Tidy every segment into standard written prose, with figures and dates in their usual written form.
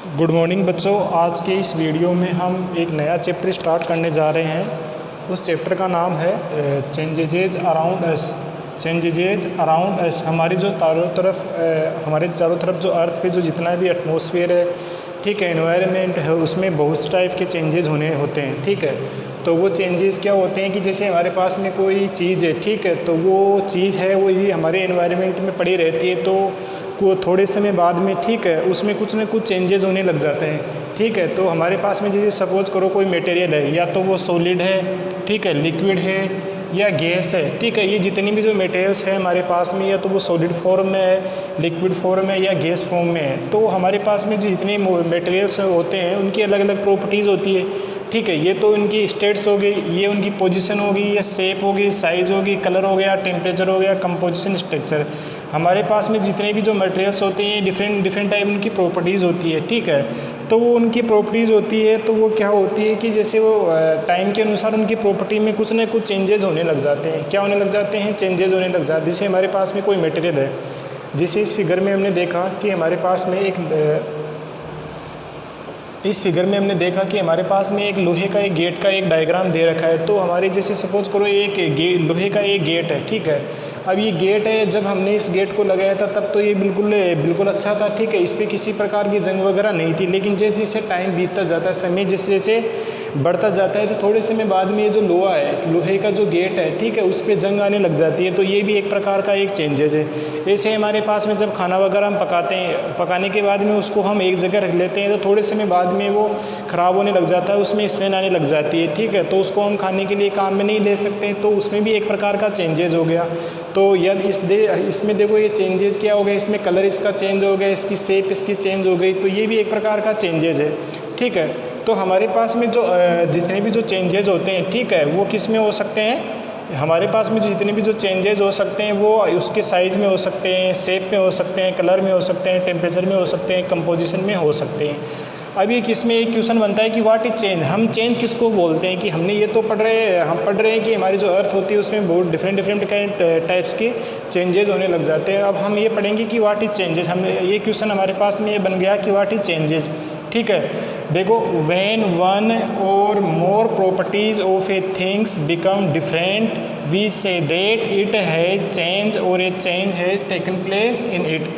Good morning बच्चों। आज के इस वीडियो में हम एक नया चैप्टर स्टार्ट करने जा रहे हैं। उस चैप्टर का नाम है changes around us. Changes around us हमारे चारों तरफ जो अर्थ पे जो जितना भी एटमॉस्फेयर है, ठीक है, एनवायरनमेंट है, उसमें बहुत टाइप के चेंजेस होते हैं। ठीक है, तो वो चेंजेस क्या होते हैं कि जैसे हमारे पास में कोई चीज़ है, ठीक है, तो वो चीज़ है वो यदि हमारे एनवायरनमेंट में पड़ी रहती है तो को थोड़े समय बाद में, ठीक है, उसमें कुछ ना कुछ चेंजेस होने लग जाते हैं। ठीक है, तो हमारे पास में जैसे सपोज करो कोई मटेरियल है, या तो वो सॉलिड है, ठीक है, लिक्विड है या गैस है। ठीक है, ये जितनी भी जो मटेरियल्स है हमारे पास में, या तो वो सॉलिड फॉर्म में है, लिक्विड फॉर्म में या गैस फॉर्म में है, तो हमारे पास में जो जितने मटेरियल्स होते हैं उनकी अलग अलग प्रॉपर्टीज़ होती है। ठीक है, ये तो उनकी स्टेट्स हो गई, ये उनकी पोजीशन होगी, ये शेप होगी, साइज़ होगी, कलर हो गया, टेम्परेचर हो गया, कंपोजिशन, स्ट्रक्चर। हमारे पास में जितने भी जो मटेरियल्स होते हैं डिफरेंट टाइप उनकी प्रॉपर्टीज़ होती है। ठीक है, तो वो उनकी प्रॉपर्टीज़ होती है, तो वो क्या होती है कि जैसे वो टाइम के अनुसार उनकी प्रॉपर्टी में कुछ ना कुछ चेंजेस होने लग जाते हैं। क्या होने लग जाते हैं? चेंजेस होने लग जाते हैं। जैसे हमारे पास में कोई मटेरियल है, जैसे इस फिगर में हमने देखा कि हमारे पास में इस फिगर में हमने देखा कि हमारे पास में एक लोहे का एक गेट का एक डायग्राम दे रखा है। तो हमारे जैसे सपोज करो लोहे का एक गेट है। ठीक है, अब ये गेट है, जब हमने इस गेट को लगाया था तब तो ये बिल्कुल अच्छा था। ठीक है, इस पर किसी प्रकार की जंग वगैरह नहीं थी, लेकिन जैसे जैसे टाइम बीतता जाता है, समय जैसे जैसे बढ़ता जाता है, तो थोड़े समय बाद में ये जो लोहे का जो गेट है, ठीक है, उस पर जंग आने लग जाती है। तो ये भी एक प्रकार का एक चेंजेज है। ऐसे हमारे पास में जब खाना वगैरह हम पकाते हैं, पकाने के बाद में उसको हम एक जगह रख लेते हैं, तो थोड़े समय बाद में वो ख़राब होने लग जाता है, उसमें स्मेल आने लग जाती है। ठीक है, तो उसको हम खाने के लिए काम में नहीं ले सकते, तो उसमें भी एक प्रकार का चेंजेज हो गया। तो यदि इसमें देखो ये चेंजेस क्या हो गया, इसमें कलर इसका चेंज हो गया, इसकी शेप इसकी चेंज हो गई, तो ये भी एक प्रकार का चेंजेज है। ठीक है, तो हमारे पास में जो जितने भी जो चेंजेज होते हैं, ठीक है, वो किस में हो सकते हैं? हमारे पास में जो जितने भी जो चेंजेज हो सकते हैं वो उसके साइज़ में हो सकते हैं, शेप में हो सकते हैं, कलर में हो सकते हैं, टेम्परेचर में हो सकते हैं, कंपोजिशन में हो सकते हैं। अब ये किस में एक क्वेश्चन बनता है कि व्हाट इज चेंज। हम चेंज किसको बोलते हैं? कि हमने ये तो पढ़ रहे हैं कि हमारी जो अर्थ होती है उसमें बहुत डिफरेंट टाइप्स के चेंजेज होने लग जाते हैं। अब हम ये पढ़ेंगे कि व्हाट इज चेंजेस। हमने ये क्वेश्चन हमारे पास में ये बन गया कि व्हाट इज चेंजेस। ठीक है, देखो, when one or more properties of a things become different we say that it has change or a change has taken place in it.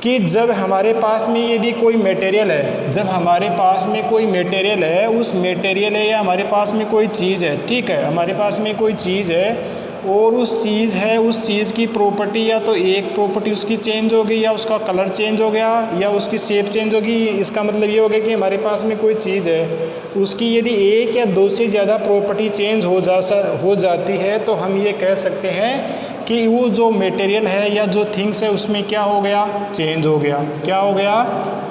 कि जब हमारे पास में यदि कोई मटेरियल है, जब हमारे पास में कोई मटेरियल है, उस मटेरियल है या हमारे पास में कोई चीज़ है, ठीक है, हमारे पास में कोई चीज़ है और उस चीज़ की प्रॉपर्टी, या तो एक प्रॉपर्टी उसकी चेंज हो गई, या उसका कलर चेंज हो गया, या उसकी शेप चेंज होगी। इसका मतलब ये हो गया कि हमारे पास में कोई चीज़ है, उसकी यदि एक या दो से ज़्यादा प्रॉपर्टी चेंज हो जाती है, तो हम ये कह सकते हैं कि वो जो मटेरियल है या जो थिंग्स है उसमें क्या हो गया? चेंज हो गया। क्या हो गया?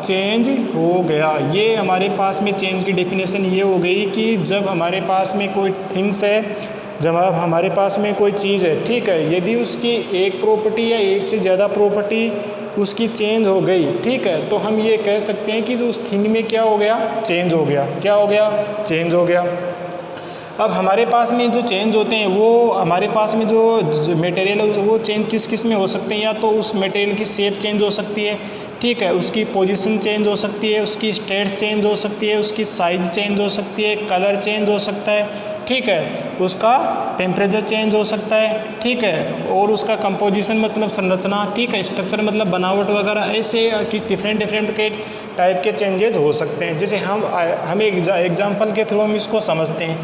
चेंज हो गया। ये हमारे पास में चेंज की डेफिनेशन ये हो गई कि जब हमारे पास में कोई थिंग्स है, जब हमारे पास में कोई चीज़ है, ठीक है, यदि उसकी एक प्रॉपर्टी या एक से ज़्यादा प्रॉपर्टी उसकी चेंज हो गई, ठीक है, तो हम ये कह सकते हैं कि जो उस थिंग में क्या हो गया? चेंज हो गया। क्या हो गया? चेंज हो गया। अब हमारे पास में जो चेंज होते हैं वो हमारे पास में जो मटेरियल है वो चेंज किस में हो सकते हैं? या तो उस मटेरियल की शेप चेंज हो सकती है, ठीक है, उसकी पोजीशन चेंज हो सकती है, उसकी स्टेट चेंज हो सकती है, उसकी साइज़ चेंज हो सकती है, कलर चेंज हो सकता है, ठीक है, उसका टेम्परेचर चेंज हो सकता है, ठीक है, और उसका कंपोजिशन मतलब संरचना, ठीक है, स्ट्रक्चर मतलब बनावट वगैरह, ऐसे डिफरेंट के टाइप के चेंजेज हो सकते हैं। जैसे हम एक एग्जाम्पल के थ्रू हम इसको समझते हैं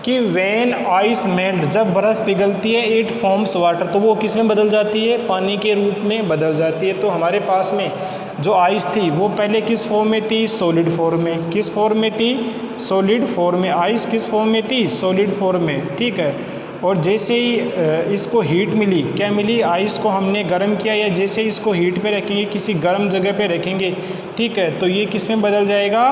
कि व्हेन आइस मेल्ट, जब बर्फ़ पिघलती है, इट फॉर्म्स वाटर, तो वो किस में बदल जाती है? पानी के रूप में बदल जाती है। तो हमारे पास में जो आइस थी वो पहले किस फॉर्म में थी? सॉलिड फॉर्म में। किस फॉर्म में थी? सॉलिड फॉर्म में। आइस किस फॉर्म में थी? सॉलिड फॉर्म में। ठीक है, और जैसे ही इसको हीट मिली, क्या मिली? आइस को हमने गर्म किया, या जैसे इसको हीट पे रखेंगे, किसी गर्म जगह पे रखेंगे, ठीक है, तो ये किस में बदल जाएगा?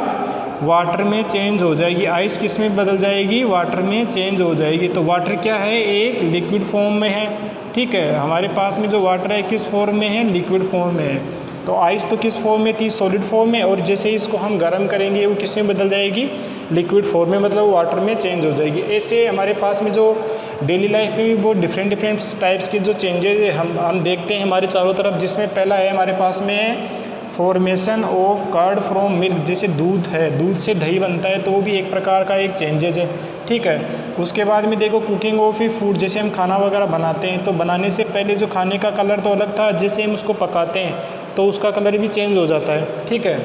वाटर में चेंज हो जाएगी। आइस किस में बदल जाएगी? वाटर में चेंज हो जाएगी। तो वाटर क्या है? एक लिक्विड फॉर्म में है। ठीक है, हमारे पास में जो वाटर है किस फॉर्म में है? लिक्विड फॉर्म में है। तो आइस तो किस फॉर्म में थी, सॉलिड फॉर्म में, और जैसे इसको हम गर्म करेंगे वो किस में बदल जाएगी, लिक्विड फॉर्म में, मतलब वाटर में चेंज हो जाएगी। ऐसे हमारे पास में जो डेली लाइफ में भी बहुत डिफरेंट टाइप्स के जो चेंजेज हम देखते हैं हमारे चारों तरफ, जिसमें पहला है हमारे पास में formation of curd from milk. जैसे दूध है, दूध से दही बनता है, तो वो भी एक प्रकार का एक चेंजेज है, ठीक है। उसके बाद में देखो कुकिंग ऑफ ए फूड, जैसे हम खाना वगैरह बनाते हैं तो बनाने से पहले जो खाने का कलर तो अलग था, जैसे हम उसको पकाते हैं तो उसका कलर भी चेंज हो जाता है, ठीक है।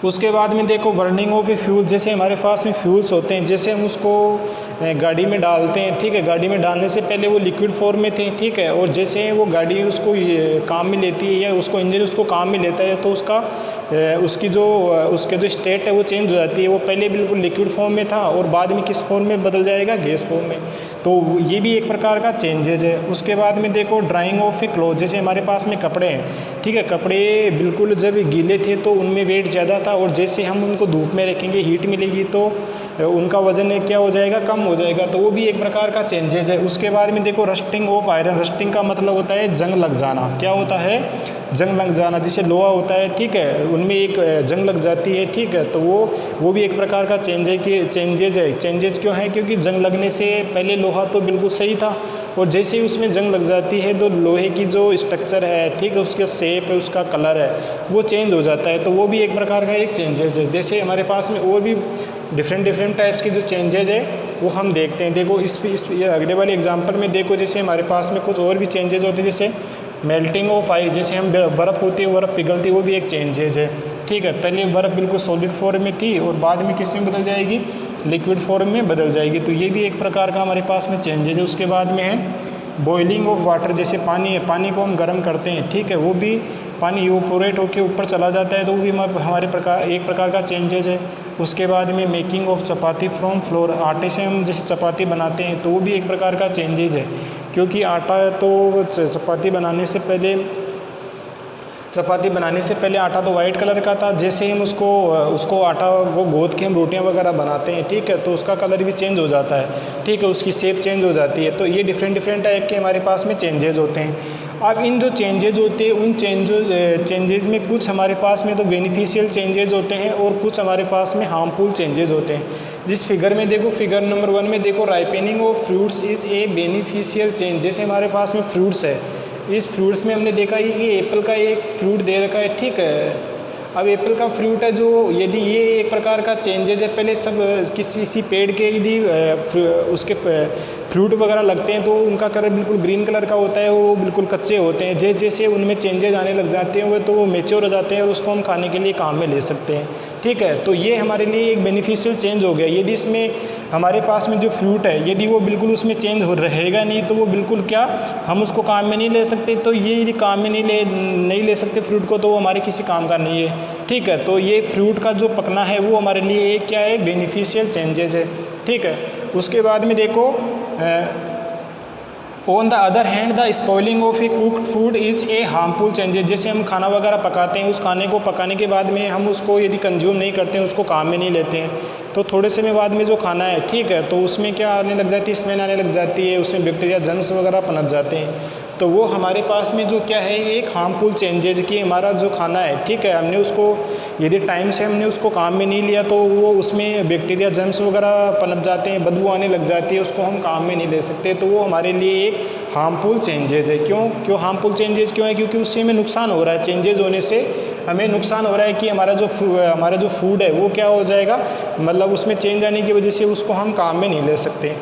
उसके बाद में देखो बर्निंग ऑफ ए फ्यूल, जैसे हमारे पास में फ्यूल्स होते हैं, जैसे हम उसको गाड़ी में डालते हैं, ठीक है। गाड़ी में डालने से पहले वो लिक्विड फॉर्म में थे, ठीक है, और जैसे वो गाड़ी उसको काम में लेती है या उसको इंजन उसको काम में लेता है तो उसके जो स्टेट है वो चेंज हो जाती है। वो पहले बिल्कुल लिक्विड फॉर्म में था और बाद में किस फॉर्म में बदल जाएगा, गैस फॉर्म में। तो ये भी एक प्रकार का चेंजेज है। उसके बाद में देखो ड्राइंग ऑफ ए क्लॉथ, जैसे हमारे पास में कपड़े हैं, ठीक है। कपड़े बिल्कुल जब गीले थे तो उनमें वेट ज़्यादा था, और जैसे हम उनको धूप में रखेंगे, हीट मिलेगी तो उनका वज़न क्या हो जाएगा, कम हो जाएगा। तो वो भी एक प्रकार का चेंजेज है। उसके बाद में देखो रस्टिंग ऑफ आयरन, रस्टिंग का मतलब होता है जंग लग जाना। क्या होता है, जंग लग जाना। जैसे लोहा होता है, ठीक है, उनमें एक जंग लग जाती है, ठीक है, तो वो भी एक प्रकार का चेंजेज है। चेंजेज क्यों है, क्योंकि जंग लगने से पहले लोहा तो बिल्कुल सही था, और जैसे ही उसमें जंग लग जाती है तो लोहे की जो स्ट्रक्चर है, ठीक है, उसका शेप है, उसका कलर है, वो चेंज हो जाता है। तो वो भी एक प्रकार का एक चेंजेज है। जैसे हमारे पास में और भी डिफरेंट टाइप्स के जो चेंजेज है वो हम देखते हैं। देखो ये अगले वाले एग्जांपल में देखो, जैसे हमारे पास में कुछ और भी चेंजेज होते हैं, जैसे मेल्टिंग ऑफ आइस, जैसे हम बर्फ़ होती है, बर्फ़ पिघलती है, वो भी एक चेंजेज है, ठीक है। पहले बर्फ़ बिल्कुल सॉलिड फॉर्म में थी और बाद में किस में बदल जाएगी, लिक्विड फॉर्म में बदल जाएगी। तो ये भी एक प्रकार का हमारे पास में चेंजेज है। उसके बाद में है बॉइलिंग ऑफ वाटर, जैसे पानी है, पानी को हम गर्म करते हैं, ठीक है, वो भी पानी इवोपोरेट होकर ऊपर चला जाता है, तो वो भी एक प्रकार का चेंजेज है। उसके बाद में making of chapati from floor, आटे से हम जैसे चपाती बनाते हैं तो वो भी एक प्रकार का चेंजेज है, क्योंकि आटा तो चपाती बनाने से पहले आटा तो वाइट कलर का था। जैसे हम उसको आटा वो गूँथ के हम रोटियां वगैरह बनाते हैं, ठीक है, तो उसका कलर भी चेंज हो जाता है, ठीक है, उसकी शेप चेंज हो जाती है। तो ये डिफरेंट टाइप के हमारे पास में चेंजेज होते हैं। अब इन जो चेंजेज होते हैं उन चेंजेज में कुछ हमारे पास में तो बेनिफिशियल चेंजेज होते हैं और कुछ हमारे पास में हार्मफुल चेंजेज होते हैं। जिस फिगर में देखो, फिगर नंबर 1 में देखो, ripening of fruits is a beneficial change. जैसे हमारे पास में फ्रूट्स है, इस फ्रूट्स में हमने देखा ये एप्पल का एक फ्रूट दे रखा है, ठीक है। अब एप्पल का फ्रूट है जो, यदि ये एक प्रकार का चेंजेज है, पहले सब किसी पेड़ के यदि उसके फ्रूट वगैरह लगते हैं तो उनका कलर बिल्कुल ग्रीन कलर का होता है, वो बिल्कुल कच्चे होते हैं। जैसे जैसे उनमें चेंजेज आने लग जाते हैं वो मैच्योर हो जाते हैं और उसको हम खाने के लिए काम में ले सकते हैं, ठीक है। तो ये हमारे लिए एक बेनिफिशियल चेंज हो गया। यदि इसमें हमारे पास में जो फ्रूट है, यदि वो बिल्कुल उसमें चेंज हो रहेगा नहीं तो वो बिल्कुल क्या, हम उसको काम में नहीं ले सकते। तो ये यदि काम में नहीं ले सकते फ्रूट को, तो वो हमारे किसी काम का नहीं है, ठीक है। तो ये फ्रूट का जो पकना है वो हमारे लिए एक क्या है, बेनिफिशियल चेंजेस है, ठीक है। उसके बाद में देखो on the other hand the spoiling of A cooked food is a harmful changes. जैसे हम खाना वगैरह पकाते हैं, उस खाने को पकाने के बाद में हम उसको यदि कंज्यूम नहीं करते हैं, उसको काम में नहीं लेते हैं, तो थोड़े समय बाद में जो खाना है, ठीक है, तो उसमें क्या आने लग जाती है, स्मेल आने लग जाती है, उसमें बैक्टीरिया जर्म्स वगैरह पनप जाते हैं। तो वो हमारे पास में जो क्या है, एक हार्मफुल चेंजेज कि हमारा जो खाना है, ठीक है, हमने उसको यदि टाइम से हमने उसको काम में नहीं लिया तो वो उसमें बैक्टीरिया जर्म्स वगैरह पनप जाते हैं, बदबू आने लग जाती है, उसको हम काम में नहीं ले सकते। तो वो हमारे लिए एक हार्मफुल चेंजेज है। क्यों हार्मफुल चेंजेज क्यों है, क्योंकि उससे हमें नुकसान हो रहा है। चेंजेज होने से हमें नुकसान हो रहा है कि हमारा जो फूड है वो क्या हो जाएगा, मतलब उसमें चेंज आने की वजह से उसको हम काम में नहीं ले सकते।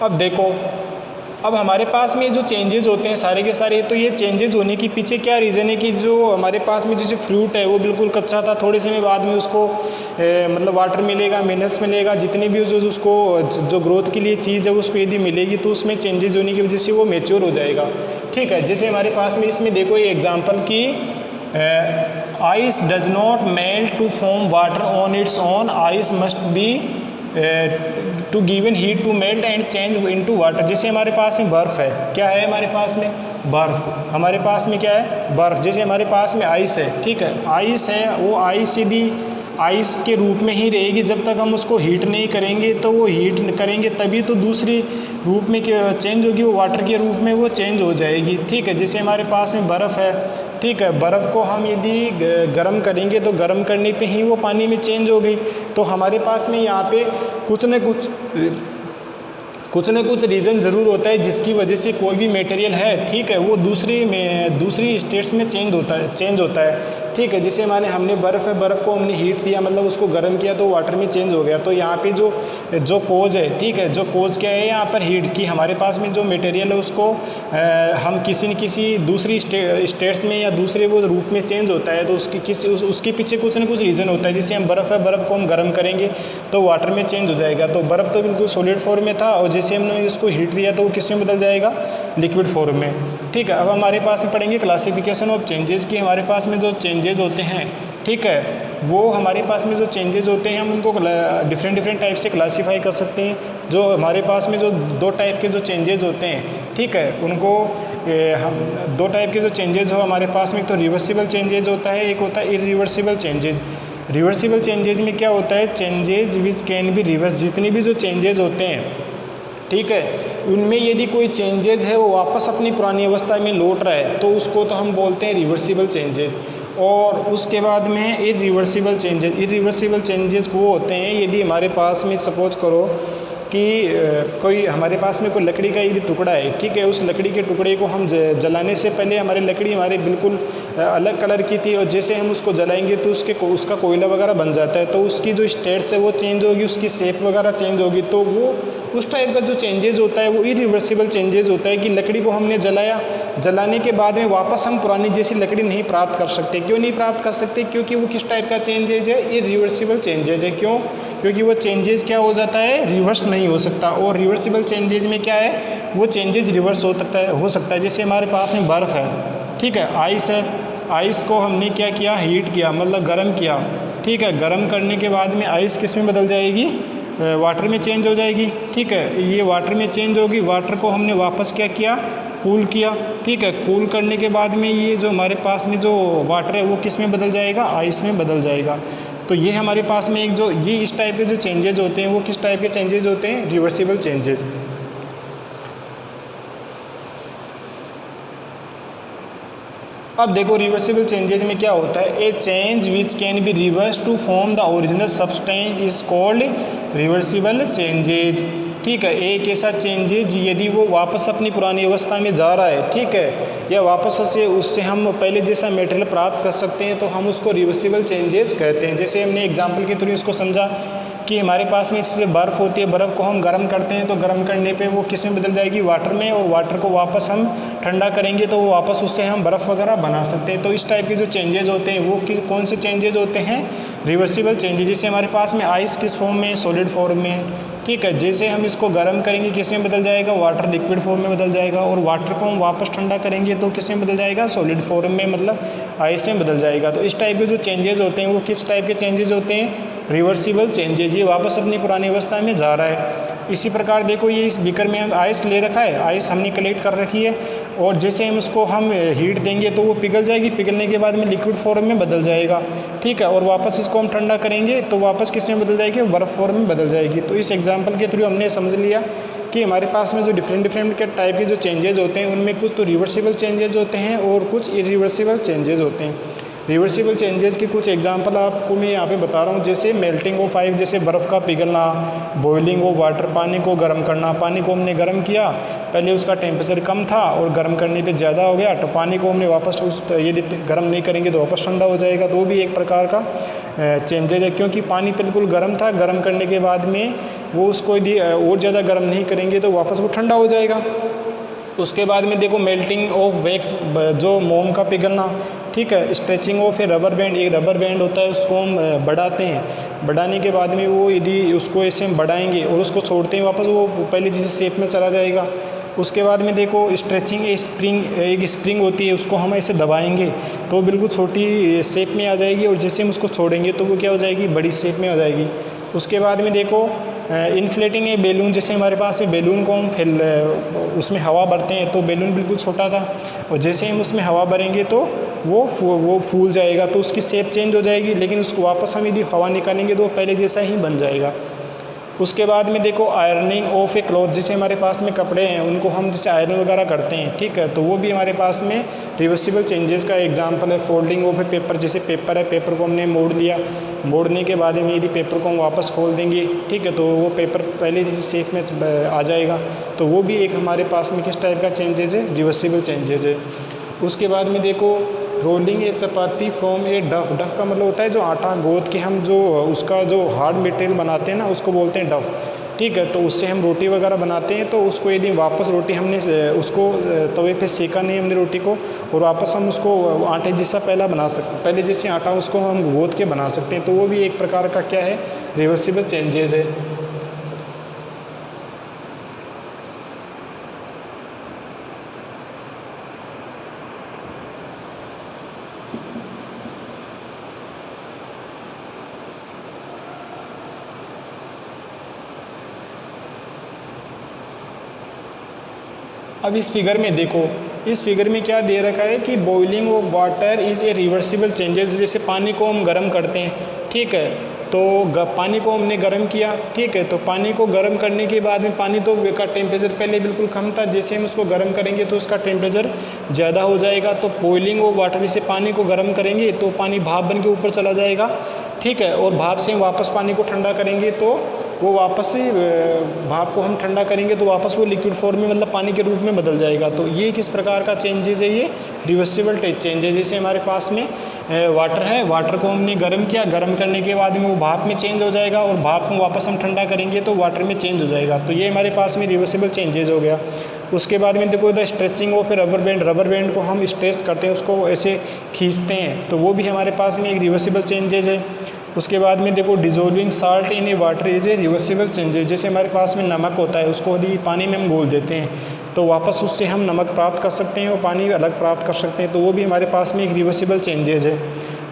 अब देखो, अब हमारे पास में जो चेंजेस होते हैं सारे के सारे, तो ये चेंजेस होने के पीछे क्या रीज़न है कि जो हमारे पास में जैसे फ्रूट है वो बिल्कुल कच्चा था, थोड़े समय बाद में उसको मतलब वाटर मिलेगा, मिनरल्स मिलेगा, जितने भी उसको जो ग्रोथ के लिए चीज़ है उसको यदि मिलेगी तो उसमें चेंजेस होने की वजह से वो मैच्योर हो जाएगा, ठीक है। जैसे हमारे पास में इसमें देखो ये एग्जाम्पल की ice does not melt to form water on its own, ice must be to given heat to melt and change into water. जैसे हमारे पास में बर्फ़ है, क्या है हमारे पास में बर्फ़, हमारे पास में क्या है बर्फ़। जैसे हमारे पास में आइस है, ठीक है, आइस है, वो आइस यदि आइस के रूप में ही रहेगी जब तक हम उसको हीट नहीं करेंगे, तो वो हीट करेंगे तभी तो दूसरी रूप में चेंज होगी, वो वाटर के रूप में वो चेंज हो जाएगी, ठीक है। जैसे हमारे पास में बर्फ़ है, ठीक है, बर्फ़ को हम यदि गर्म करेंगे तो गर्म करने पे ही वो पानी में चेंज हो गई। तो हमारे पास में यहाँ पे कुछ न कुछ रीज़न ज़रूर होता है जिसकी वजह से कोई भी मटेरियल है, ठीक है, वो दूसरी स्टेट्स में चेंज होता है, ठीक है। जैसे हमने बर्फ़ है, बर्फ़ को हमने हीट दिया, मतलब उसको गर्म किया तो वाटर में चेंज हो गया। तो यहाँ पे जो कोज है, ठीक है, जो कोज क्या है यहाँ पर हीट की, हमारे पास में जो मटेरियल है उसको हम किसी न किसी दूसरी स्टेट्स में या दूसरे वो रूप में चेंज होता है, तो उसके पीछे कुछ न कुछ रीज़न होता है। जैसे हम बर्फ़ है, बर्फ़ को हम गर्म करेंगे तो वाटर में चेंज हो जाएगा। तो बर्फ़ तो बिल्कुल सॉलिड फॉर्म में था और जैसे हमने इसको हीट दिया तो वो किस में बदल जाएगा, लिक्विड फॉर्म में, ठीक है। अब हमारे पास में पढ़ेंगे क्लासिफिकेशन ऑफ चेंजेस की। हमारे पास में जो चेंजेस होते हैं, ठीक है, वो हमारे पास में जो चेंजेस होते हैं हम उनको डिफरेंट टाइप से क्लासीफाई कर सकते हैं। जो हमारे पास में जो दो टाइप के जो चेंजेस होते हैं, ठीक है, उनको हम दो टाइप के जो चेंजेस हो हमारे पास में, तो रिवर्सिबल चेंजेस होता है, एक होता है इरिवर्सिबल चेंजेस। रिवर्सिबल चेंजेस में क्या होता है, changes which can be reverse. जितने भी जो चेंजेस होते हैं, ठीक है, उनमें यदि कोई चेंजेस है वो वापस अपनी पुरानी अवस्था में लौट रहा है तो उसको तो हम बोलते हैं रिवर्सिबल चेंजेस। और उसके बाद में इरिवर्सिबल चेंजेस वो होते हैं यदि हमारे पास में सपोज करो कि कोई हमारे पास में कोई लकड़ी का यदि टुकड़ा है, ठीक है, उस लकड़ी के टुकड़े को हम जलाने से पहले हमारी लकड़ी हमारे बिल्कुल अलग कलर की थी और जैसे हम उसको जलाएंगे तो उसका कोयला वगैरह बन जाता है, तो उसकी जो स्टेट्स है वो चेंज होगी, उसकी शेप वगैरह चेंज होगी। तो वो उस टाइप का जो चेंजेस होता है वो इरिवर्सिबल चेंजेस होता है कि लकड़ी को हमने जलाया, जलाने के बाद में वापस हम पुरानी जैसी लकड़ी नहीं प्राप्त कर सकते। क्यों नहीं प्राप्त कर सकते, क्योंकि वो किस टाइप का चेंजेज है, इरिवर्सिबल चेंजेज है। क्यों, क्योंकि वो चेंजेस क्या हो जाता है, रिवर्स नहीं हो सकता। और रिवर्सिबल चेंजेज में क्या है, वो चेंजेस रिवर्स हो सकता है। जैसे हमारे पास में बर्फ़ है, ठीक है, आइस है, आइस को हमने क्या किया, हीट किया, मतलब गर्म किया, ठीक है, गर्म करने के बाद में आइस किस में बदल जाएगी, वाटर में चेंज हो जाएगी, ठीक है, ये वाटर में चेंज होगी। वाटर को हमने वापस क्या किया, कूल किया, ठीक है, कूल करने के बाद में ये जो हमारे पास में जो वाटर है वो किस में बदल जाएगा, आइस में बदल जाएगा। तो ये हमारे पास में एक जो ये इस टाइप के जो चेंजेज होते हैं वो किस टाइप के चेंजेज होते हैं, रिवर्सिबल चेंजेज। अब देखो रिवर्सिबल चेंजेज में क्या होता है, a change which can be reverse to form the original substance is called reversible changes, ठीक है। एक ऐसा चेंजेज यदि वो वापस अपनी पुरानी अवस्था में जा रहा है, ठीक है, या वापस उससे हम पहले जैसा मटेरियल प्राप्त कर सकते हैं तो हम उसको रिवर्सिबल चेंजेस कहते हैं। जैसे हमने एग्जांपल के थ्रू इसको समझा कि हमारे पास में जैसे बर्फ़ होती है, बर्फ़ को हम गर्म करते हैं तो गर्म करने पे वो किस में बदल जाएगी, वाटर में, और वाटर को वापस हम ठंडा करेंगे तो वो वापस उससे हम बर्फ़ वगैरह बना सकते हैं। तो इस टाइप के जो चेंजेज होते हैं वो कौन से चेंजेज होते हैं, रिवर्सिबल चेंजेज। जैसे हमारे पास में आइस किस फॉर्म में, सॉलिड फॉर्म में, ठीक है, जैसे हम इसको गर्म करेंगे किस में बदल जाएगा, वाटर लिक्विड फॉर्म में बदल जाएगा, और वाटर को हम वापस ठंडा करेंगे तो किस में बदल जाएगा, सॉलिड फॉर्म में, मतलब आइस में बदल जाएगा। तो इस टाइप के जो चेंजेज होते हैं वो किस टाइप के चेंजेज होते हैं, रिवर्सिबल चेंजेज। ये वापस अपनी पुरानी अवस्था में जा रहा है। इसी प्रकार देखो ये इस बीकर में हम आइस ले रखा है, आइस हमने कलेक्ट कर रखी है, और जैसे हम उसको हम हीट देंगे तो वो पिघल जाएगी, पिघलने के बाद में लिक्विड फॉर्म में बदल जाएगा, ठीक है, और वापस इसको हम ठंडा करेंगे तो वापस किस में बदल जाएगी, बर्फ़ फॉर्म में बदल जाएगी। तो इस एग्जांपल के थ्रू हमने समझ लिया कि हमारे पास में जो डिफरेंट के टाइप के जो चेंजेज होते हैं उनमें कुछ तो रिवर्सिबल चेंजेज होते हैं और कुछ इरिवर्सिबल चेंजेज होते हैं। रिवर्सिबल चेंजेस के कुछ एग्जांपल आपको मैं यहाँ पे बता रहा हूँ, जैसे मेल्टिंग ऑफ आइस, जैसे बर्फ़ का पिघलना, बॉइलिंग ऑफ वाटर, पानी को गर्म करना, पानी को हमने गर्म किया, पहले उसका टेम्परेचर कम था और गर्म करने पे ज़्यादा हो गया, तो पानी को हमने वापस यदि गर्म नहीं करेंगे तो वापस ठंडा हो जाएगा, तो भी एक प्रकार का चेंजेज है, क्योंकि पानी बिल्कुल गर्म था, गर्म करने के बाद में वो उसको यदि और ज़्यादा गर्म नहीं करेंगे तो वापस वो ठंडा हो जाएगा। उसके बाद में देखो मेल्टिंग ऑफ वैक्स, जो मोम का पिघलना, ठीक है, stretching of A rubber band, एक रबर बैंड होता है उसको हम बढ़ाते हैं, बढ़ाने के बाद में वो यदि उसको ऐसे हम बढ़ाएंगे और उसको छोड़ते हैं वापस वो पहले जैसे शेप में चला जाएगा। उसके बाद में देखो स्ट्रेचिंग एक स्प्रिंग होती है, उसको हम ऐसे दबाएंगे तो बिल्कुल छोटी शेप में आ जाएगी, और जैसे हम उसको छोड़ेंगे तो वो क्या हो जाएगी, बड़ी शेप में हो जाएगी। उसके बाद में देखो इन्फ्लेटिंग ए बैलून, जैसे हमारे पास में बैलून को हम उसमें हवा भरते हैं तो बैलून बिल्कुल छोटा था और जैसे हम उसमें हवा भरेंगे तो वो फूल जाएगा, तो उसकी शेप चेंज हो जाएगी, लेकिन उसको वापस हम यदि हवा निकालेंगे तो वो पहले जैसा ही बन जाएगा। उसके बाद में देखो आयरनिंग ऑफ ए क्लॉथ, जैसे हमारे पास में कपड़े हैं उनको हम जैसे आयरन वगैरह करते हैं, ठीक है, तो वो भी हमारे पास में रिवर्सिबल चेंजेस का एग्जांपल है। फोल्डिंग ऑफ ए पेपर, जैसे पेपर है, पेपर को हमने मोड़ लिया, मोड़ने के बाद में यदि पेपर को हम वापस खोल देंगे, ठीक है, तो वो पेपर पहले जैसे शेप में आ जाएगा, तो वो भी एक हमारे पास में किस टाइप का चेंजेज है, रिवर्सिबल चेंजेज है। उसके बाद में देखो रोलिंग ए चपाती फ्रॉम ए डफ, डफ का मतलब होता है जो आटा गोद के हम जो उसका जो हार्ड मटेरियल बनाते हैं ना उसको बोलते हैं डफ, ठीक है, तो उससे हम रोटी वगैरह बनाते हैं, तो उसको यदि वापस रोटी हमने उसको तवे पे सेका नहीं हमने रोटी को और वापस हम उसको आटे जैसा पहले जैसे आटा उसको हम गोद के बना सकते हैं, तो वो भी एक प्रकार का क्या है, रिवर्सिबल चेंजेस है। अब इस फिगर में देखो, इस फिगर में क्या दे रखा है कि boiling of water is a reversible changes, जैसे पानी को हम गर्म करते हैं, ठीक है, तो पानी को हमने गर्म किया, ठीक है, तो पानी को गर्म करने के बाद में पानी तो का टेम्परेचर पहले बिल्कुल कम था, जैसे हम उसको गर्म करेंगे तो उसका टेम्परेचर ज़्यादा हो जाएगा, तो बॉइलिंग ऑफ वाटर, जैसे पानी को गर्म करेंगे तो पानी भाप बन के ऊपर चला जाएगा, ठीक है, और भाप से हम वापस पानी को ठंडा करेंगे तो वो वापस से भाप को हम ठंडा करेंगे तो वापस वो लिक्विड फॉर्म में मतलब पानी के रूप में बदल जाएगा। तो ये किस प्रकार का चेंजेज है, ये रिवर्सिबल चेंजेज। जैसे हमारे पास में वाटर है, वाटर को हमने गर्म किया, गर्म करने के बाद में वो भाप में चेंज हो जाएगा और भाप को वापस हम ठंडा करेंगे तो वाटर में चेंज हो जाएगा, तो ये हमारे पास में रिवर्सिबल चेंजेज हो गया। उसके बाद में देखो the stretching of A rubber band, rubber band को हम स्ट्रेच करते हैं, उसको ऐसे खींचते हैं, तो वो भी हमारे पास में एक रिवर्सिबल चेंजेज है। उसके बाद में देखो dissolving salt in A water is a reversible changes, जैसे हमारे पास में नमक होता है उसको यदि पानी में हम घोल देते हैं तो वापस उससे हम नमक प्राप्त कर सकते हैं और पानी अलग प्राप्त कर सकते हैं, तो वो भी हमारे पास में एक रिवर्सिबल चेंजेज है।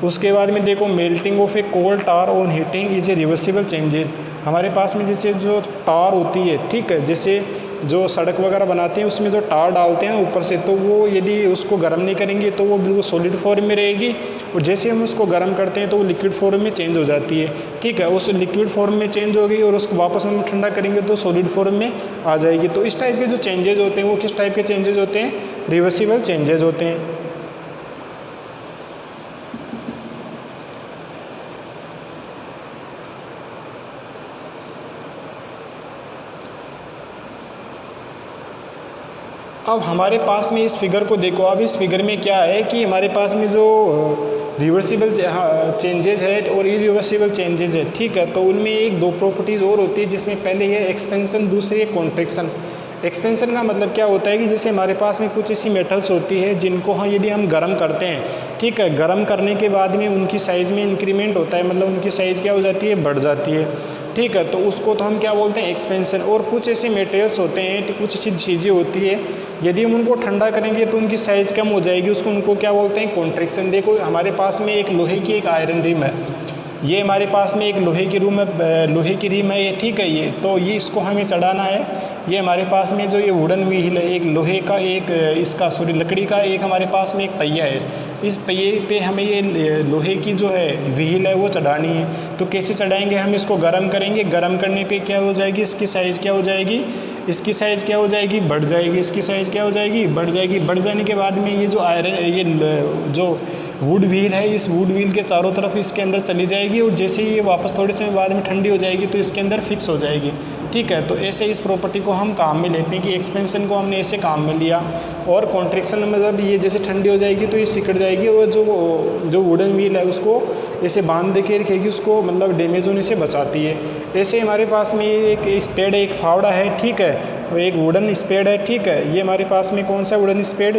उसके बाद में देखो melting of A cold tar on heating is a reversible changes, हमारे पास में जैसे जो टार होती है, ठीक है, जैसे जो सड़क वगैरह बनाते हैं उसमें जो टार डालते हैं ना ऊपर से, तो वो यदि उसको गर्म नहीं करेंगे तो वो बिल्कुल सॉलिड फॉर्म में रहेगी और जैसे हम उसको गर्म करते हैं तो वो लिक्विड फॉर्म में चेंज हो जाती है, ठीक है, उस लिक्विड फॉर्म में चेंज हो गई और उसको वापस हम ठंडा करेंगे तो सॉलिड फॉर्म में आ जाएगी। तो इस टाइप के जो चेंजेज होते हैं वो किस टाइप के चेंजेज होते हैं, रिवर्सिबल चेंजेज होते हैं। अब हमारे पास में इस फिगर को देखो, अब इस फिगर में क्या है कि हमारे पास में जो रिवर्सिबल चेंजेज है और इरिवर्सिबल चेंजेज है, ठीक है, तो उनमें एक दो प्रॉपर्टीज़ और होती है, जिसमें पहले है एक्सपेंशन, दूसरी है कॉन्ट्रैक्शन। एक्सपेंशन का मतलब क्या होता है कि जैसे हमारे पास में कुछ ऐसी मेटल्स होती है जिनको यदि हम गर्म करते हैं, ठीक है, गर्म करने के बाद में उनकी साइज़ में इंक्रीमेंट होता है, मतलब उनकी साइज़ क्या हो जाती है, बढ़ जाती है, ठीक है, तो उसको तो हम क्या बोलते हैं, एक्सपेंशन। और कुछ ऐसे मटेरियल्स होते हैं, कुछ ऐसी चीज़ें होती है, यदि हम उनको ठंडा करेंगे तो उनकी साइज़ कम हो जाएगी, उनको क्या बोलते हैं, कॉन्ट्रैक्शन। देखो हमारे पास में एक लोहे की एक आयरन रिम है, ये हमारे पास में एक लोहे की लोहे की रिम है ये, ठीक है, ये तो ये इसको हमें चढ़ाना है। ये हमारे पास में जो ये वुडन व्हील है, एक लोहे का एक लकड़ी का एक हमारे पास में एक पहिया है, इस पहिए पे हमें ये लोहे की जो है व्हील है वो चढ़ानी है। तो कैसे चढ़ाएंगे, हम इसको गर्म करेंगे, गर्म करने पे क्या हो जाएगी, इसकी साइज़ क्या हो जाएगी, इसकी साइज़ क्या हो जाएगी, बढ़ जाएगी, इसकी साइज़ क्या हो जाएगी, बढ़ जाएगी। बढ़ जाने के बाद में ये जो जो वुड व्हील है, इस वुड व्हील के चारों तरफ इसके अंदर चली जाएगी और जैसे ही ये वापस थोड़े समय बाद में ठंडी हो जाएगी तो इसके अंदर फिक्स हो जाएगी, ठीक है। तो ऐसे इस प्रॉपर्टी को हम काम में लेते हैं कि एक्सपेंशन को हमने ऐसे काम में लिया, और कॉन्ट्रैक्शन मतलब ये जैसे ठंडी हो जाएगी तो ये सिकड़ जाएगी और जो वुडन व्हील है उसको ऐसे बांध के रखेगी, उसको मतलब डैमेज होने से बचाती है। ऐसे हमारे पास में एक स्पेड है, एक फावड़ा है, ठीक है, वो एक वुडन स्पेड है, ठीक है। ये हमारे पास में कौन सा वुडन स्पेड